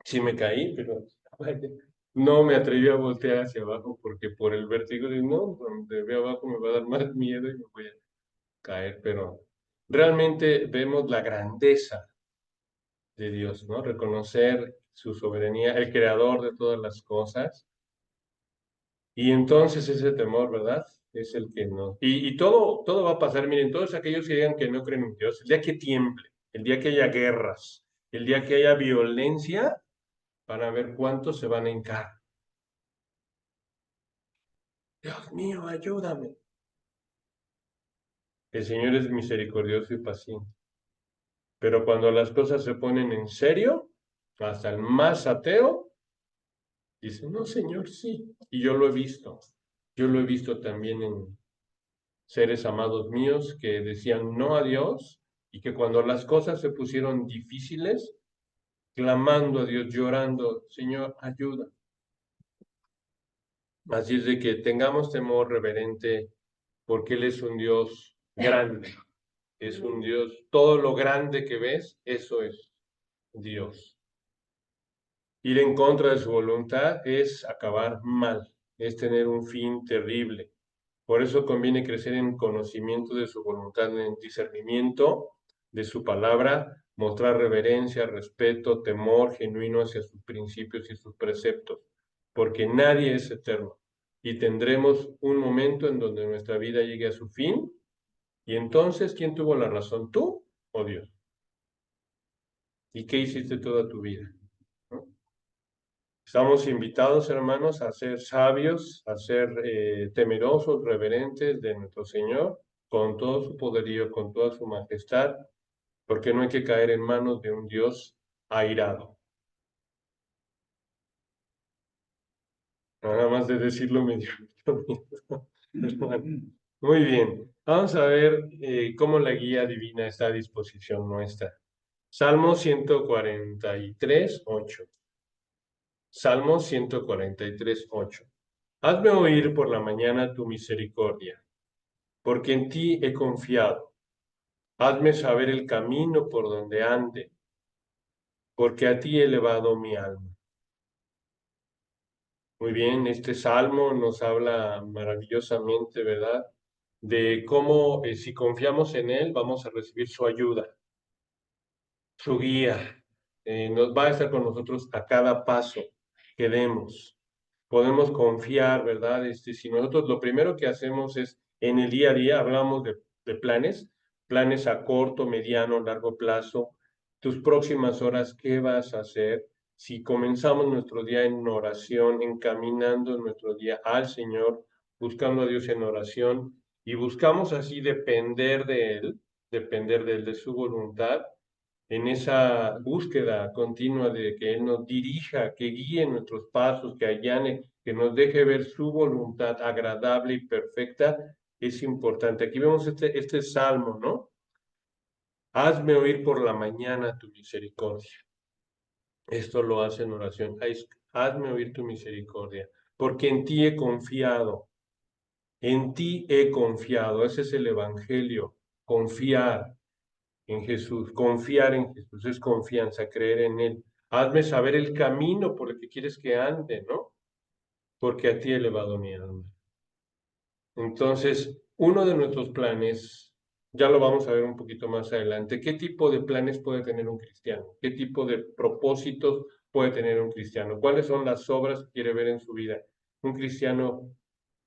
Sí me caí, pero no me atreví a voltear hacia abajo porque por el vértigo de no, donde veo abajo me va a dar más miedo y me voy a caer, pero realmente vemos la grandeza de Dios, ¿no? Reconocer su soberanía, el creador de todas las cosas. Y entonces ese temor, ¿verdad? Es el que no. Y todo va a pasar. Miren, todos aquellos que digan que no creen en Dios, el día que tiemble, el día que haya guerras, el día que haya violencia, van a ver cuántos se van a hincar. Dios mío, ayúdame. El Señor es misericordioso y paciente. Pero cuando las cosas se ponen en serio, hasta el más ateo dice, no, Señor, sí. Y yo lo he visto. Yo lo he visto también en seres amados míos que decían no a Dios y que cuando las cosas se pusieron difíciles, clamando a Dios, llorando, Señor, ayuda. Así es de que tengamos temor reverente porque Él es un Dios grande, es un Dios, todo lo grande que ves, eso es Dios. Ir en contra de su voluntad es acabar mal, es tener un fin terrible. Por eso conviene crecer en conocimiento de su voluntad, en discernimiento de su palabra, mostrar reverencia, respeto, temor genuino hacia sus principios y sus preceptos, porque nadie es eterno y tendremos un momento en donde nuestra vida llegue a su fin y entonces, ¿quién tuvo la razón, tú o Dios? ¿Y qué hiciste toda tu vida? ¿No? Estamos invitados, hermanos, a ser sabios, a ser temerosos, reverentes de nuestro Señor, con todo su poderío, con toda su majestad, porque no hay que caer en manos de un Dios airado. Nada más de decirlo me dio miedo. Muy bien, vamos a ver cómo la guía divina está a disposición nuestra. Salmo 143, 8. Salmo 143, 8. Hazme oír por la mañana tu misericordia, porque en ti he confiado. Hazme saber el camino por donde ande, porque a ti he elevado mi alma. Muy bien, este salmo nos habla maravillosamente, ¿verdad? De cómo si confiamos en Él vamos a recibir su ayuda, su guía. Nos va a estar con nosotros a cada paso que demos. Podemos confiar, ¿verdad? Si nosotros lo primero que hacemos es en el día a día, hablamos de planes, planes a corto, mediano, largo plazo, tus próximas horas, ¿qué vas a hacer? Si comenzamos nuestro día en oración, encaminando nuestro día al Señor, buscando a Dios en oración y buscamos así depender de Él, de su voluntad, en esa búsqueda continua de que Él nos dirija, que guíe nuestros pasos, que allane, que nos deje ver su voluntad agradable y perfecta, es importante. Aquí vemos este salmo, ¿no? Hazme oír por la mañana tu misericordia. Esto lo hace en oración. Hazme oír tu misericordia, porque en ti he confiado. En ti he confiado. Ese es el Evangelio. Confiar en Jesús. Confiar en Jesús es confianza, creer en Él. Hazme saber el camino por el que quieres que ande, ¿no? Porque a ti he elevado mi alma. Entonces, uno de nuestros planes, ya lo vamos a ver un poquito más adelante, ¿qué tipo de planes puede tener un cristiano? ¿Qué tipo de propósitos puede tener un cristiano? ¿Cuáles son las obras que quiere ver en su vida? Un cristiano,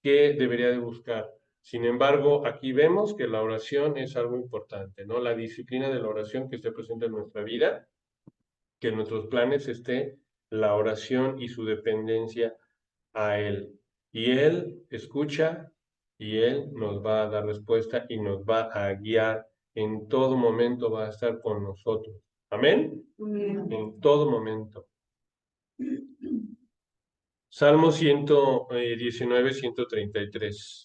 ¿qué debería de buscar? Sin embargo, aquí vemos que la oración es algo importante, ¿no? La disciplina de la oración que esté presente en nuestra vida, que en nuestros planes esté la oración y su dependencia a Él. Y Él escucha y Él nos va a dar respuesta y nos va a guiar. En todo momento va a estar con nosotros. Amén. En todo momento. Salmo 119, 133.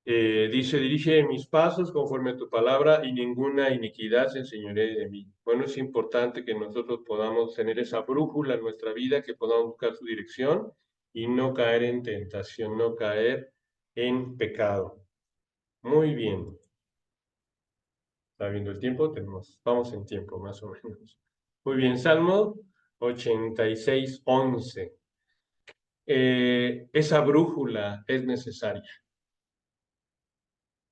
Dice, dirige mis pasos conforme a tu palabra y ninguna iniquidad se enseñoree de mí. Bueno, es importante que nosotros podamos tener esa brújula en nuestra vida, que podamos buscar su dirección y no caer en tentación, no caer en pecado. Muy bien. Está viendo el tiempo, vamos en tiempo más o menos. Muy bien, Salmo 86, 11. Esa brújula es necesaria.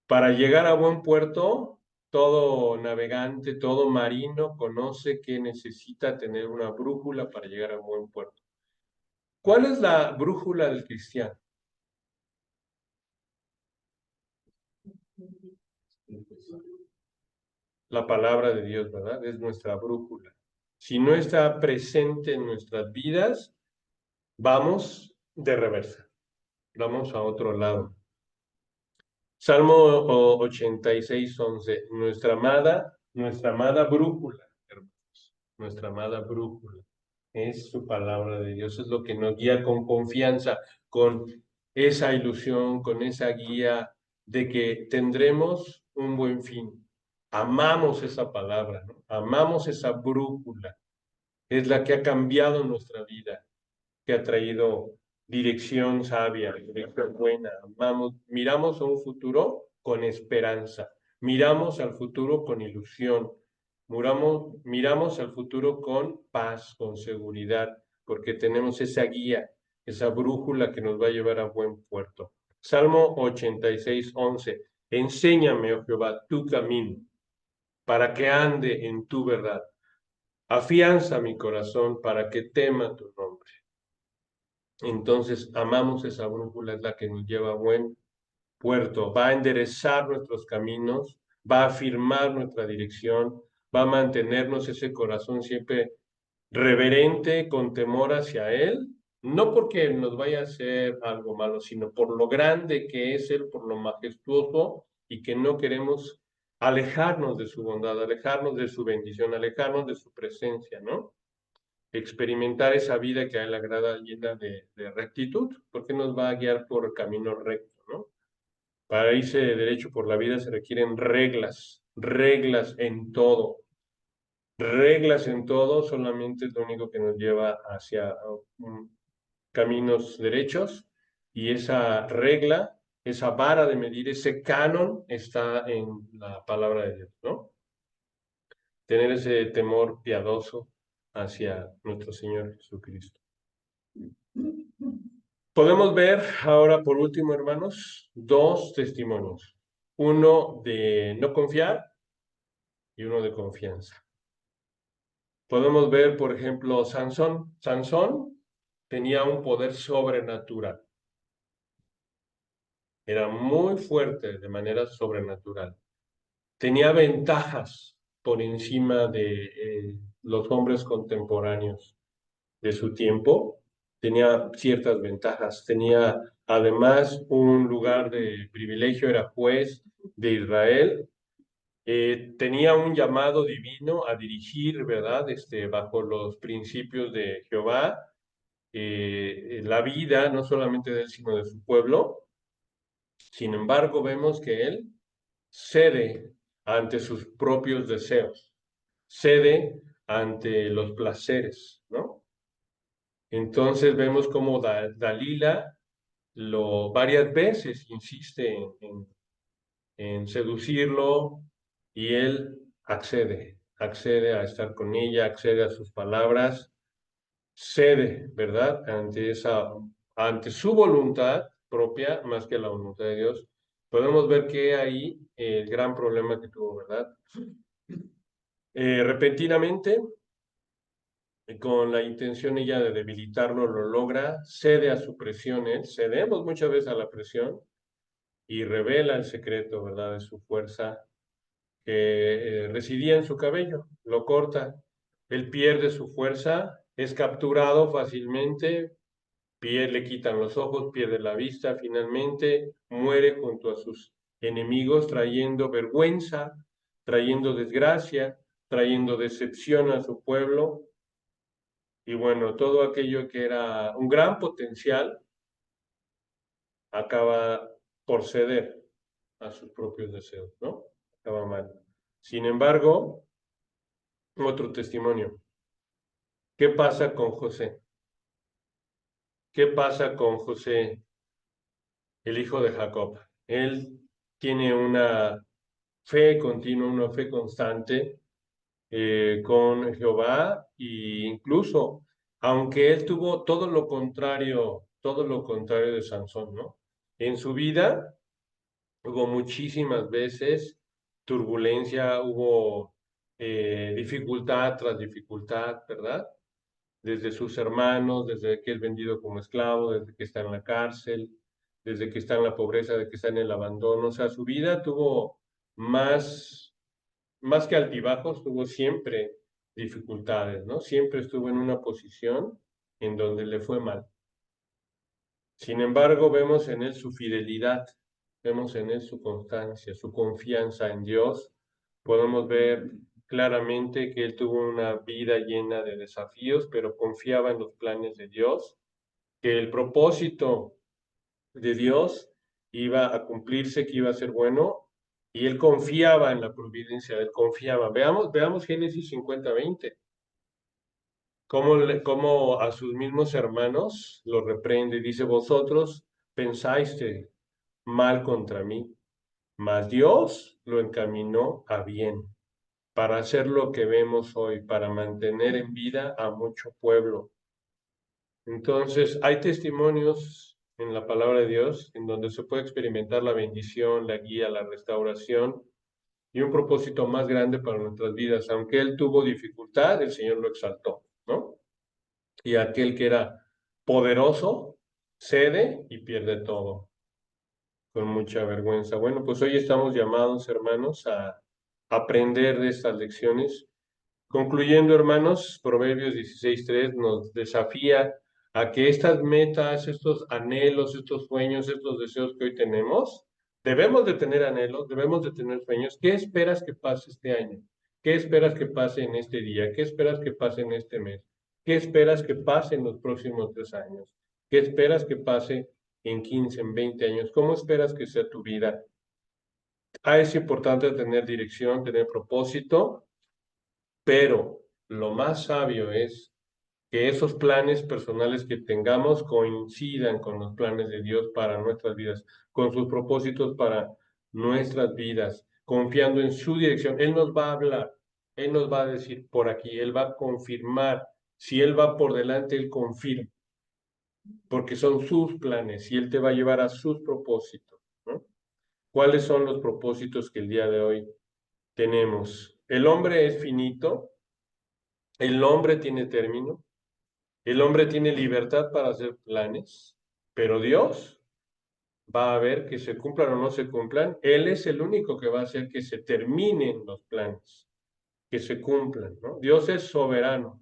Para llegar a buen puerto, todo navegante, todo marino conoce que necesita tener una brújula para llegar a buen puerto. ¿Cuál es la brújula del cristiano? La palabra de Dios, ¿verdad? Es nuestra brújula. Si no está presente en nuestras vidas, vamos de reversa, vamos a otro lado. Salmo 86, 11. Nuestra amada brújula, hermanos, nuestra amada brújula. Es su palabra de Dios, es lo que nos guía con confianza, con esa ilusión, con esa guía de que tendremos un buen fin. Amamos esa palabra, ¿no? Amamos esa brújula. Es la que ha cambiado nuestra vida, que ha traído dirección sabia, dirección buena. Amamos, miramos a un futuro con esperanza, miramos al futuro con ilusión, miramos al futuro con paz, con seguridad, porque tenemos esa guía, esa brújula que nos va a llevar a buen puerto. Salmo 86, 11. Enséñame, oh Jehová, tu camino, para que ande en tu verdad. Afianza mi corazón para que tema tu nombre. Entonces, amamos esa brújula, es la que nos lleva a buen puerto, va a enderezar nuestros caminos, va a afirmar nuestra dirección, va a mantenernos ese corazón siempre reverente, con temor hacia Él, no porque nos vaya a hacer algo malo, sino por lo grande que es Él, por lo majestuoso y que no queremos alejarnos de su bondad, alejarnos de su bendición, alejarnos de su presencia, ¿no? Experimentar esa vida que a él le agrada llena de rectitud, porque nos va a guiar por camino recto, ¿no? Para irse derecho por la vida se requieren reglas, reglas en todo, solamente es lo único que nos lleva hacia caminos derechos, y esa regla, esa vara de medir, ese canon está en la palabra de Dios, ¿no? Tener ese temor piadoso hacia nuestro Señor Jesucristo. Podemos ver ahora, por último, hermanos, dos testimonios. Uno de no confiar y uno de confianza. Podemos ver, por ejemplo, Sansón. Sansón tenía un poder sobrenatural. Era muy fuerte de manera sobrenatural. Tenía ventajas por encima de los hombres contemporáneos de su tiempo. Tenía ciertas ventajas. Tenía además un lugar de privilegio, era juez de Israel. Tenía un llamado divino a dirigir, ¿verdad? Bajo los principios de Jehová, la vida, no solamente de él, sino de su pueblo. Sin embargo, vemos que él cede ante sus propios deseos, cede ante los placeres, ¿no? Entonces vemos como Dalila varias veces insiste en seducirlo, y él accede a estar con ella, accede a sus palabras, cede, ¿verdad? Ante su voluntad propia, más que la voluntad de Dios. Podemos ver que ahí el gran problema que tuvo, ¿verdad? Repentinamente, con la intención ella de debilitarlo, lo logra, cede a su presión, cedemos muchas veces a la presión, y revela el secreto, ¿verdad?, de su fuerza, que residía en su cabello, lo corta. Él pierde su fuerza, es capturado fácilmente, le quitan los ojos, pierde la vista, finalmente muere junto a sus enemigos, trayendo vergüenza, trayendo desgracia, trayendo decepción a su pueblo. Y bueno, todo aquello que era un gran potencial acaba por ceder a sus propios deseos, ¿no? Acaba mal. Sin embargo, otro testimonio. ¿Qué pasa con José? ¿Qué pasa con José, el hijo de Jacob? Él tiene una fe continua, una fe constante con Jehová, e incluso, aunque él tuvo todo lo contrario de Sansón, ¿no? En su vida hubo muchísimas veces turbulencia, hubo dificultad tras dificultad, ¿verdad? Desde sus hermanos, desde que es vendido como esclavo, desde que está en la cárcel, desde que está en la pobreza, desde que está en el abandono. O sea, su vida tuvo más que altibajos, tuvo siempre dificultades, ¿no? Siempre estuvo en una posición en donde le fue mal. Sin embargo, vemos en él su fidelidad, vemos en él su constancia, su confianza en Dios. Podemos ver claramente que él tuvo una vida llena de desafíos, pero confiaba en los planes de Dios, que el propósito de Dios iba a cumplirse, que iba a ser bueno, y él confiaba en la providencia, él confiaba. Veamos Génesis 50:20. Cómo a sus mismos hermanos los reprende. Dice: vosotros pensaste mal contra mí, mas Dios lo encaminó a bien, para hacer lo que vemos hoy, para mantener en vida a mucho pueblo. Entonces, hay testimonios en la palabra de Dios en donde se puede experimentar la bendición, la guía, la restauración y un propósito más grande para nuestras vidas. Aunque él tuvo dificultad, el Señor lo exaltó, ¿no? Y aquel que era poderoso cede y pierde todo con mucha vergüenza. Bueno, pues hoy estamos llamados, hermanos, a aprender de estas lecciones. Concluyendo, hermanos, Proverbios 16:3 nos desafía a que estas metas, estos anhelos, estos sueños, estos deseos que hoy tenemos, Debemos de tener anhelos, debemos de tener sueños. ¿Qué esperas que pase este año? ¿Qué esperas que pase en este día? ¿Qué esperas que pase en este mes? ¿Qué esperas que pase en los próximos 3 años? ¿Qué esperas que pase en 15, en 20 años? ¿Cómo esperas que sea tu vida? Es importante tener dirección, tener propósito, pero lo más sabio es que esos planes personales que tengamos coincidan con los planes de Dios para nuestras vidas, con sus propósitos para nuestras vidas, confiando en su dirección. Él nos va a hablar, Él nos va a decir por aquí, Él va a confirmar. Si Él va por delante, Él confirma, porque son sus planes y Él te va a llevar a sus propósitos, ¿no? ¿Cuáles son los propósitos que el día de hoy tenemos? El hombre es finito, el hombre tiene término, el hombre tiene libertad para hacer planes, pero Dios va a ver que se cumplan o no se cumplan. Él es el único que va a hacer que se terminen los planes, que se cumplan, ¿no? Dios es soberano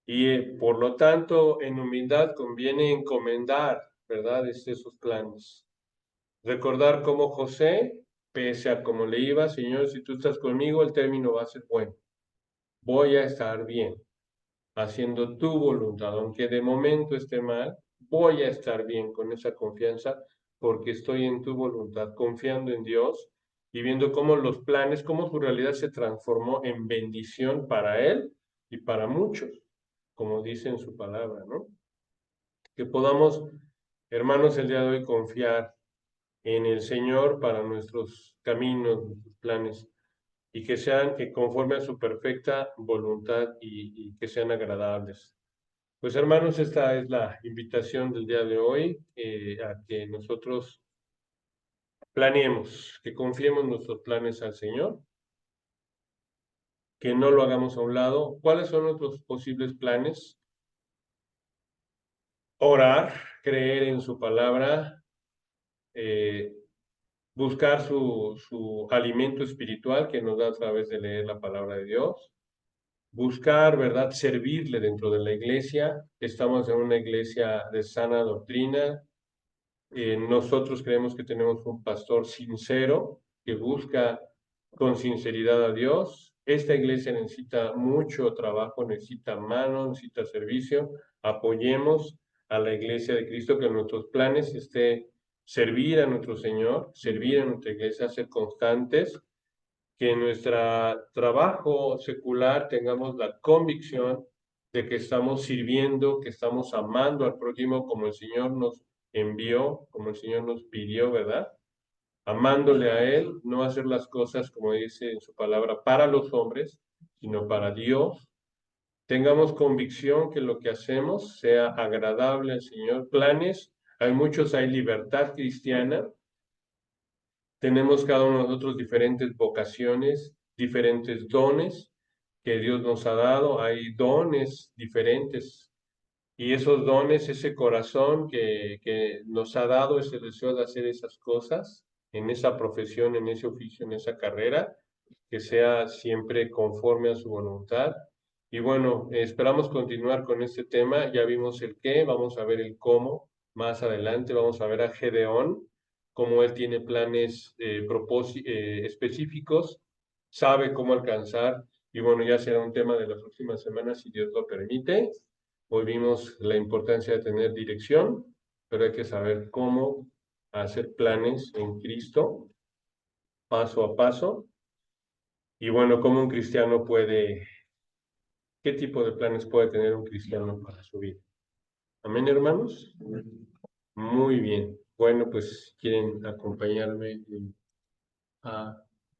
y por lo tanto en humildad conviene encomendar, ¿verdad? Esos planes. Recordar cómo José, pese a cómo le iba, Señor, si tú estás conmigo, el término va a ser bueno. Voy a estar bien, haciendo tu voluntad, aunque de momento esté mal, voy a estar bien con esa confianza porque estoy en tu voluntad, confiando en Dios y viendo cómo los planes, cómo su realidad se transformó en bendición para él y para muchos, como dice en su palabra, ¿no? Que podamos, hermanos, el día de hoy confiar en el Señor para nuestros caminos, nuestros planes y que sean conforme a su perfecta voluntad y que sean agradables. Pues hermanos, esta es la invitación del día de hoy, a que nosotros planeemos, que confiemos nuestros planes al Señor, que no lo hagamos a un lado. ¿Cuáles son nuestros posibles planes? Orar, creer en su palabra, eh, buscar su alimento espiritual que nos da a través de leer la palabra de Dios, buscar, ¿verdad?, servirle dentro de la iglesia. Estamos en una iglesia de sana doctrina. Nosotros creemos que tenemos un pastor sincero que busca con sinceridad a Dios. Esta iglesia necesita mucho trabajo, necesita mano, necesita servicio. Apoyemos a la iglesia de Cristo, que en nuestros planes esté servir a nuestro Señor, servir a nuestra iglesia, ser constantes, que en nuestro trabajo secular tengamos la convicción de que estamos sirviendo, que estamos amando al prójimo como el Señor nos envió, como el Señor nos pidió, ¿verdad? Amándole a Él, no hacer las cosas, como dice en su palabra, para los hombres, sino para Dios. Tengamos convicción que lo que hacemos sea agradable al Señor. Planes, hay muchos, hay libertad cristiana, tenemos cada uno de nosotros diferentes vocaciones, diferentes dones que Dios nos ha dado. Hay dones diferentes y esos dones, ese corazón que nos ha dado, ese deseo de hacer esas cosas en esa profesión, en ese oficio, en esa carrera, que sea siempre conforme a su voluntad. Y bueno, esperamos continuar con este tema. Ya vimos el qué, vamos a ver el cómo. Más adelante vamos a ver a Gedeón, cómo él tiene planes específicos, sabe cómo alcanzar. Y bueno, ya será un tema de las próximas semanas, si Dios lo permite. Hoy vimos la importancia de tener dirección, pero hay que saber cómo hacer planes en Cristo, paso a paso. Y bueno, cómo un cristiano puede, qué tipo de planes puede tener un cristiano para su vida. Amén, hermanos. Muy bien. Bueno, pues quieren acompañarme a